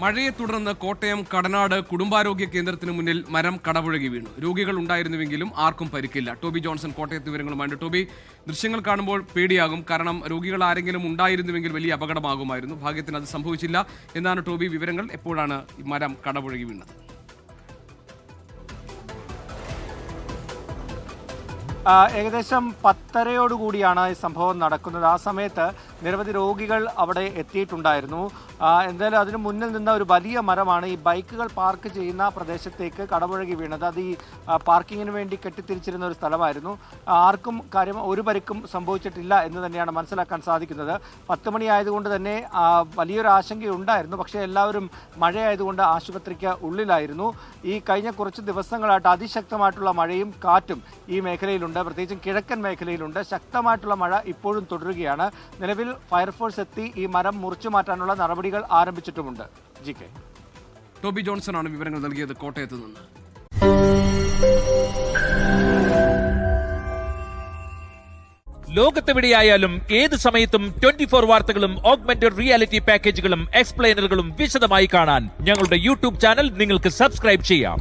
മഴയെ തുടർന്ന് കോട്ടയം കടനാട് കുടുംബാരോഗ്യ കേന്ദ്രത്തിന് മുന്നിൽ മരം കടപുഴകി വീണു. രോഗികൾ ഉണ്ടായിരുന്നുവെങ്കിലും ആർക്കും പരിക്കില്ല. ടോബി ജോൺസൺ കോട്ടയത്ത് വിവരങ്ങളുമായിട്ട്. ടോബി, ദൃശ്യങ്ങൾ കാണുമ്പോൾ പേടിയാകും. കാരണം രോഗികൾ ആരെങ്കിലും ഉണ്ടായിരുന്നുവെങ്കിൽ വലിയ അപകടമാകുമായിരുന്നു. ഭാഗ്യത്തിന് അത് സംഭവിച്ചില്ല എന്നാണ് ടോബി വിവരങ്ങൾ. എപ്പോഴാണ് ഈ മരം കടപുഴകി വീണത്? ഏകദേശം 10:30 ഈ സംഭവം നടക്കുന്നത്. ആ സമയത്ത് നിരവധി രോഗികൾ അവിടെ എത്തിയിട്ടുണ്ടായിരുന്നു. എന്തായാലും അതിന് മുന്നിൽ നിന്ന ഒരു വലിയ മരമാണ് ഈ ബൈക്കുകൾ പാർക്ക് ചെയ്യുന്ന പ്രദേശത്തേക്ക് കടപുഴകി വീണത്. അത് ഈ പാർക്കിങ്ങിന് വേണ്ടി കെട്ടിത്തിരിച്ചിരുന്ന ഒരു സ്ഥലമായിരുന്നു. ആർക്കും ഒരു പരിക്കും സംഭവിച്ചിട്ടില്ല എന്ന് തന്നെയാണ് മനസ്സിലാക്കാൻ സാധിക്കുന്നത്. 10 മണി ആയതുകൊണ്ട് തന്നെ വലിയൊരു ആശങ്കയുണ്ടായിരുന്നു. പക്ഷേ എല്ലാവരും മഴയായതുകൊണ്ട് ആശുപത്രിക്ക് ഉള്ളിലായിരുന്നു. ഈ കഴിഞ്ഞ കുറച്ച് ദിവസങ്ങളായിട്ട് അതിശക്തമായിട്ടുള്ള മഴയും കാറ്റും ഈ മേഖലയിലുണ്ട്. പ്രത്യേകിച്ചും കിഴക്കൻ മേഖലയിലുണ്ട്. ശക്തമായിട്ടുള്ള മഴ ഇപ്പോഴും തുടരുകയാണ്. നിലവിൽ ഫയർഫോഴ്സ് എത്തി ഈ മരം മുറിച്ചു മാറ്റാനുള്ള നടപടികൾ ആരംഭിച്ചിട്ടുമുണ്ട്. ജി.കെ. ടോബി ജോൺസൺ ആണ് വിവരങ്ങൾ നൽകിയത് കോട്ടയത്ത് നിന്ന്. ലോകത്തെവിടെയായാലും ഏത് സമയത്തും 24 വാർത്തകളും ഓഗ്മെന്റഡ് റിയാലിറ്റി പാക്കേജുകളും എക്സ്പ്ലെയിനറുകളും വിശദമായി കാണാൻ ഞങ്ങളുടെ യൂട്യൂബ് ചാനൽ നിങ്ങൾക്ക് സബ്സ്ക്രൈബ് ചെയ്യാം.